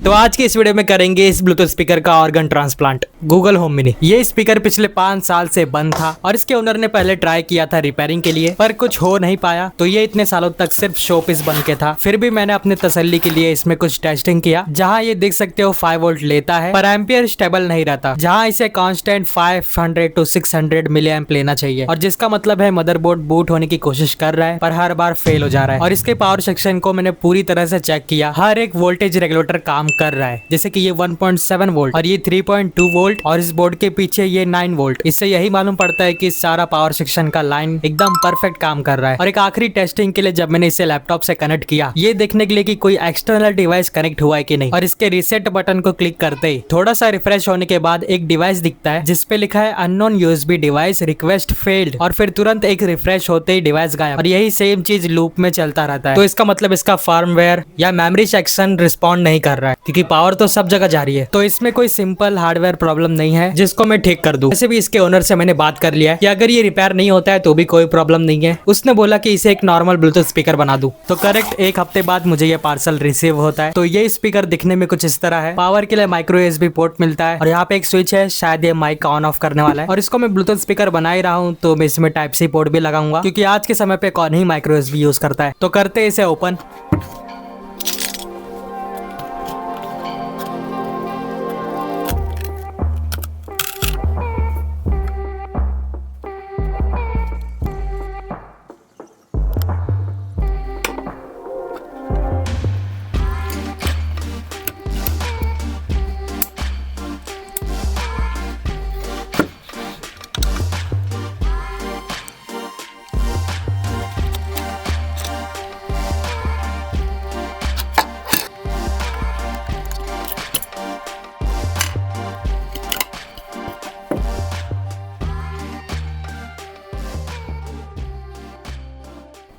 तो आज की इस वीडियो में करेंगे इस ब्लूटूथ स्पीकर का organ transplant Google home mini. ये स्पीकर पिछले 5 साल से बंद था और इसके ओनर ने पहले ट्राई किया था रिपेयरिंग के लिए, पर कुछ हो नहीं पाया। तो ये इतने सालों तक सिर्फ शो पीस बन के था। फिर भी मैंने अपने तसल्ली के लिए इसमें कुछ टेस्टिंग किया, जहाँ ये देख सकते हो 5 वोल्ट लेता है पर एम्पियर स्टेबल नहीं रहता, जहाँ इसे कांस्टेंट 500 to 600 मिली एम्प लेना चाहिए। और जिसका मतलब है मदरबोर्ड बूट होने की कोशिश कर रहा है पर हर बार फेल हो जा रहा है। और इसके पावर सेक्शन को मैंने पूरी तरह से चेक किया, हर एक वोल्टेज रेगुलेटर काम कर रहा है। जैसे कि ये 1.7 वोल्ट और ये 3.2 वोल्ट और इस बोर्ड के पीछे ये 9 वोल्ट। इससे यही मालूम पड़ता है कि सारा पावर सेक्शन का लाइन एकदम परफेक्ट काम कर रहा है। और एक आखिरी टेस्टिंग के लिए जब मैंने इसे लैपटॉप से कनेक्ट किया, ये देखने के लिए कि कोई एक्सटर्नल डिवाइस कनेक्ट हुआ है कि नहीं, और इसके रीसेट बटन को क्लिक करते ही थोड़ा सा रिफ्रेश होने के बाद एक डिवाइस दिखता है जिसपे लिखा है unknown USB device request failed, और फिर तुरंत एक रिफ्रेश होते ही डिवाइस गायब। और यही सेम चीज लूप में चलता रहता है। तो इसका मतलब इसका फर्मवेयर या मेमोरी सेक्शन रिस्पॉन्ड नहीं कर रहा है, क्योंकि पावर तो सब जगह जा रही है। तो इसमें कोई सिंपल हार्डवेयर प्रॉब्लम नहीं है जिसको मैं ठीक कर दूं। वैसे भी इसके ओनर से मैंने बात कर लिया है कि अगर ये रिपेयर नहीं होता है तो भी कोई प्रॉब्लम नहीं है। उसने बोला कि इसे एक नॉर्मल ब्लूटूथ स्पीकर बना दूं। तो करेक्ट 1 हफ्ते बाद मुझे ये पार्सल रिसीव होता है। तो ये स्पीकर दिखने में कुछ इस तरह है। पावर के लिए माइक्रो यूएसबी पोर्ट मिलता है और यहाँ पे एक स्विच है, शायद ये माइक का ऑन ऑफ करने वाला है। और इसको मैं ब्लूटूथ स्पीकर बना ही रहा हूँ तो मैं इसमें टाइप सी पोर्ट भी लगाऊंगा, क्योंकि आज के समय पे कौन ही माइक्रो यूएसबी यूज करता है। तो करते इसे ओपन।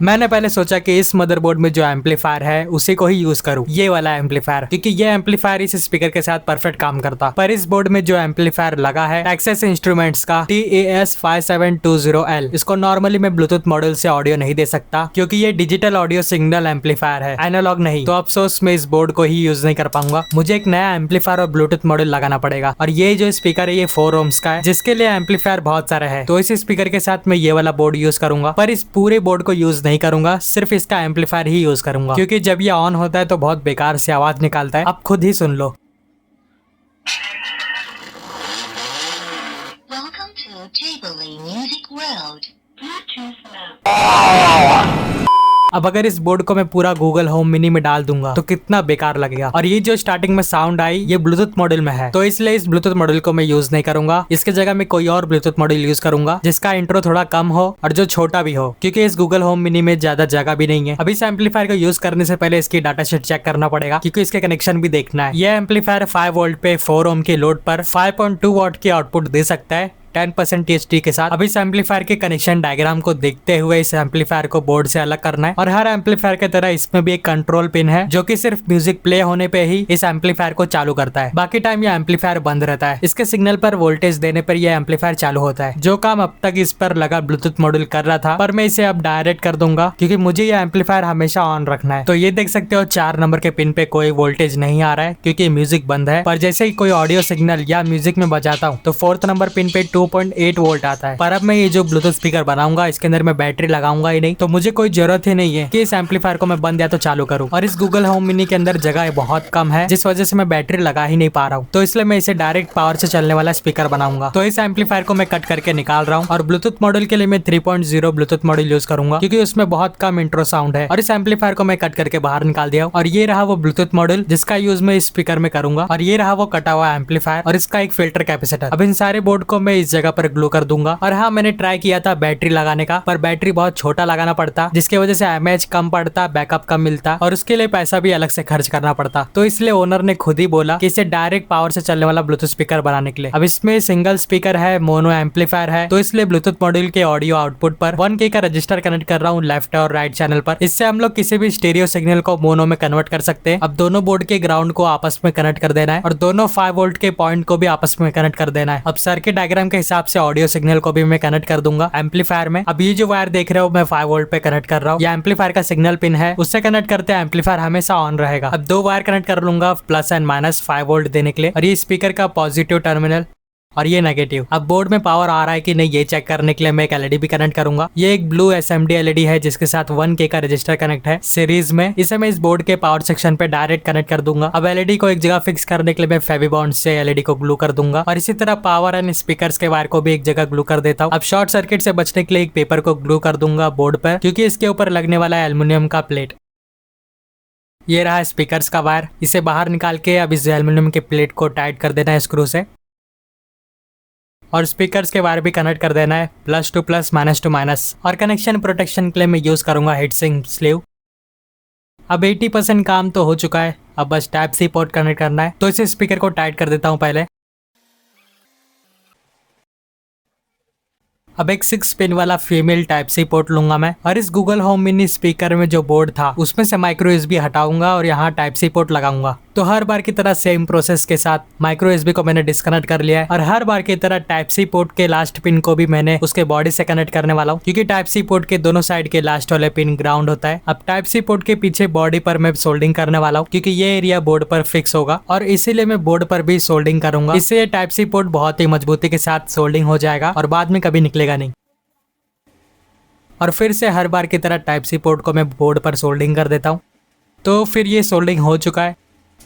मैंने पहले सोचा कि इस मदरबोर्ड में जो एम्पलीफायर है उसी को ही यूज करूं, ये वाला एम्पलीफायर, क्योंकि ये एम्पलीफायर इस स्पीकर के साथ परफेक्ट काम करता। पर इस बोर्ड में जो एम्पलीफायर लगा है टेक्सास इंस्ट्रूमेंट्स का TAS5720L, इसको नॉर्मली मैं ब्लूटूथ मॉड्यूल से ऑडियो नहीं दे सकता, क्योंकि ये डिजिटल ऑडियो सिग्नल एम्पलीफायर है, एनालॉग नहीं। तो अफसोस मैं इस बोर्ड को ही यूज नहीं कर पाऊंगा। मुझे एक नया एम्पलीफायर और ब्लूटूथ मॉड्यूल लगाना पड़ेगा। और ये जो स्पीकर है ये 4 ohms का है, जिसके लिए एम्पलीफायर बहुत सारे है। तो इस स्पीकर के साथ मैं ये वाला बोर्ड यूज करूंगा, पर इस पूरे बोर्ड को यूज नहीं करूंगा, सिर्फ इसका एम्पलीफायर ही यूज करूंगा, क्योंकि जब ये ऑन होता है तो बहुत बेकार से आवाज निकालता है। अब खुद ही सुन लो। Welcome to Jubilee Music World. अब अगर इस बोर्ड को मैं पूरा गूगल होम मिनी में डाल दूंगा तो कितना बेकार लगेगा। और ये जो स्टार्टिंग में साउंड आई ये ब्लूटूथ मॉड्यूल में है, तो इसलिए इस ब्लूटूथ मॉड्यूल को मैं यूज नहीं करूंगा। इसके जगह मैं कोई और ब्लूटूथ मॉड्यूल यूज करूंगा जिसका इंट्रो थोड़ा कम हो और जो छोटा भी हो, क्योंकि इस गूगल होम मिनी में ज्यादा जगह भी नहीं है। अभी इस एम्पलीफायर को यूज करने से पहले इसकी डाटा शीट चेक करना पड़ेगा, क्योंकि इसके कनेक्शन भी देखना है। ये एम्पलीफायर 5 वोल्ट पे 4 ohm के लोड पर 5.2 वॉट की आउटपुट दे सकता है 10% THD के साथ। अब इस एम्पलीफायर के कनेक्शन डायग्राम को देखते हुए इस एम्पलीफायर को बोर्ड से अलग करना है। और हर एम्पलीफायर की तरह इसमें भी एक कंट्रोल पिन है जो कि सिर्फ म्यूजिक प्ले होने पे ही इस एम्पलीफायर को चालू करता है, बाकी टाइम ये एम्पलीफायर बंद रहता है। इसके सिग्नल पर वोल्टेज देने पर यह एम्पलीफायर चालू होता है, जो काम अब तक इस पर लगा ब्लूटूथ मॉड्यूल कर रहा था। पर मैं इसे अब डायरेक्ट कर दूंगा, क्योंकि मुझे ये एम्पलीफायर हमेशा ऑन रखना है। तो ये देख सकते हो 4 नंबर के पिन पे कोई वोल्टेज नहीं आ रहा है, क्योंकि म्यूजिक बंद है। पर जैसे ही कोई ऑडियो सिग्नल या म्यूजिक में बजाता हूँ तो 4th नंबर पिन पे 2.8 वोल्ट आता है। पर अब मैं ये जो ब्लूटूथ स्पीकर बनाऊंगा इसके अंदर मैं बैटरी लगाऊंगा ही नहीं, तो मुझे कोई जरूरत ही नहीं है कि इस एम्पलीफायर को मैं बंद या तो चालू करूं। और इस गूगल होम मिनी के अंदर जगह बहुत कम है, जिस वजह से मैं बैटरी लगा ही नहीं पा रहा हूँ। तो इसलिए मैं इसे डायरेक्ट पावर से चलने वाला स्पीकर बनाऊंगा। तो इस एम्पलीफायर को मैं कट करके निकाल रहा हूँ और ब्लूटूथ मॉड्यूल के लिए मैं 3.0 ब्लूटूथ मॉड्यूल यूज करूंगा, क्योंकि उसमें बहुत कम इंट्रो साउंड है। और इस एम्पलीफायर को मैं कट करके बाहर निकाल दिया। और ये रहा वो ब्लूटूथ मॉड्यूल जिसका यूज मैं इस स्पीकर में करूंगा। और ये रहा वो कटा हुआ एम्पलीफायर और इसका एक फिल्टर कैपेसिटर। अब इन सारे बोर्ड को मैं इस जगह पर ग्लू कर दूंगा। और हाँ, मैंने ट्राई किया था बैटरी लगाने का, पर बैटरी बहुत छोटा लगाना पड़ता, जिसकी वजह से एमएच कम पड़ता, बैकअप कम मिलता और उसके लिए पैसा भी अलग से खर्च करना पड़ता। तो इसलिए ओनर ने खुद ही बोला कि इसे डायरेक्ट पावर से चलने वाला ब्लूटूथ स्पीकर बनाने के लिए। अब इसमें सिंगल स्पीकर है, मोनो एम्पलीफायर है, तो इसलिए ब्लूटूथ मॉड्यूल के ऑडियो आउटपुट पर 1K का रजिस्टर कनेक्ट कर रहा हूँ लेफ्ट और राइट चैनल पर। इससे हम लोग किसी भी स्टीरियो सिग्नल को मोनो में कन्वर्ट कर सकते हैं। अब दोनों बोर्ड के ग्राउंड को आपस में कनेक्ट कर देना है और दोनों 5 वोल्ट के पॉइंट को भी आपस में कनेक्ट कर देना है। अब सर्किट डायग्राम के हिसाब से ऑडियो सिग्नल को भी मैं कनेक्ट कर दूंगा एम्पलीफायर में। अब ये जो वायर देख रहे हो मैं 5 वोल्ट पे कनेक्ट कर रहा हूँ। ये एम्पलीफायर का सिग्नल पिन है, उससे कनेक्ट करते हैं एम्पलीफायर हमेशा ऑन रहेगा। अब 2 वायर कनेक्ट कर लूंगा प्लस एंड माइनस 5 वोल्ट देने के लिए, और ये स्पीकर का पॉजिटिव टर्मिनल और ये नेगेटिव। अब बोर्ड में पावर आ रहा है कि नहीं ये चेक करने के लिए मैं एक एलईडी भी कनेक्ट करूंगा। ये एक ब्लू एसएमडी एलईडी है जिसके साथ 1K का रजिस्टर कनेक्ट है सीरीज में। इसे मैं इस बोर्ड के पावर सेक्शन पे डायरेक्ट कनेक्ट कर दूंगा। अब एलईडी को एक जगह फिक्स करने के लिए मैं फेविबॉन्ड से एलईडी को ग्लू कर दूंगा, और इसी तरह पावर एंड स्पीकर्स के वायर को भी एक जगह ग्लू कर देता हूँ। अब शॉर्ट सर्किट से बचने के लिए एक पेपर को ग्लू कर दूंगा बोर्ड पर, क्योंकि इसके ऊपर लगने वाला है एल्युमिनियम का प्लेट। ये रहा स्पीकर्स का वायर, इसे बाहर निकाल के अब इस एल्युमिनियम के प्लेट को टाइट कर देना है स्क्रू से, और स्पीकर्स के वायर भी कनेक्ट कर देना है plus two plus minus two minus. और कनेक्शन प्रोटेक्शन के लिए मैं यूज करूंगा हीट सिंक स्लीव। अब 80% काम तो हो चुका है, अब बस टाइप सी पोर्ट कनेक्ट करना है। तो इस स्पीकर को टाइट कर देता हूं पहले। अब एक 6 पिन वाला फीमेल टाइप सी पोर्ट लूंगा मैं, और इस गूगल होम मिनी स्पीकर में जो बोर्ड था उसमें से माइक्रो यूएसबी हटाऊंगा और यहाँ टाइप सी पोर्ट लगाऊंगा। तो हर बार की तरह सेम प्रोसेस के साथ माइक्रो यूएसबी को मैंने डिस्कनेक्ट कर लिया है, और हर बार की तरह टाइप सी पोर्ट के लास्ट पिन को भी मैंने उसके बॉडी से कनेक्ट करने वाला हूँ, क्योंकि टाइप सी पोर्ट के दोनों साइड के लास्ट वाले पिन ग्राउंड होता है। अब टाइप सी पोर्ट के पीछे बॉडी पर मैं सोल्डिंग करने वाला हूँ, क्योंकि ये एरिया बोर्ड पर फिक्स होगा, और इसीलिए मैं बोर्ड पर भी सोल्डिंग करूंगा। इससे ये टाइप सी पोर्ट बहुत ही मजबूती के साथ सोल्डिंग हो जाएगा और बाद में कभी निकलेगा नहीं। और फिर से हर बार की तरह टाइप सी पोर्ट को मैं बोर्ड पर सोल्डिंग कर देता हूँ। तो फिर ये सोल्डिंग हो चुका है।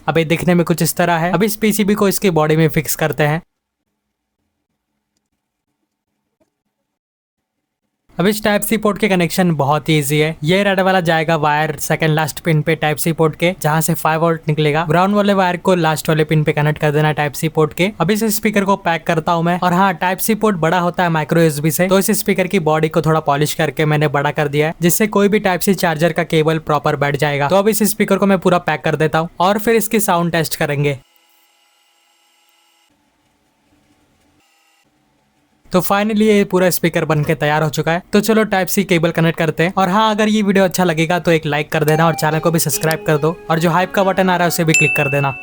अब ये दिखने में कुछ इस तरह है। अब इस पीसीबी को इसकी बॉडी में फिक्स करते हैं। अब इस टाइप सी पोर्ट के कनेक्शन बहुत ही ईजी है। ये रेड वाला जाएगा वायर सेकंड लास्ट पिन पे टाइप सी पोर्ट के, जहां से 5 वोल्ट निकलेगा। ब्राउन वाले वायर को लास्ट वाले पिन पे कनेक्ट कर देना टाइप सी पोर्ट के। अब इस स्पीकर को पैक करता हूं मैं, और हाँ टाइप सी पोर्ट बड़ा होता है माइक्रो यूएसबी से, तो इस स्पीकर की बॉडी को थोड़ा पॉलिश करके मैंने बड़ा कर दिया है, जिससे कोई भी टाइप सी चार्जर का केबल प्रॉपर बैठ जाएगा। तो अब इस स्पीकर को मैं पूरा पैक कर देता हूँ, और फिर इसकी साउंड टेस्ट करेंगे। तो फाइनली ये पूरा स्पीकर बनके तैयार हो चुका है। तो चलो टाइप सी केबल कनेक्ट करते हैं। और हाँ, अगर ये वीडियो अच्छा लगेगा तो एक लाइक कर देना और चैनल को भी सब्सक्राइब कर दो, और जो हाइप का बटन आ रहा है उसे भी क्लिक कर देना।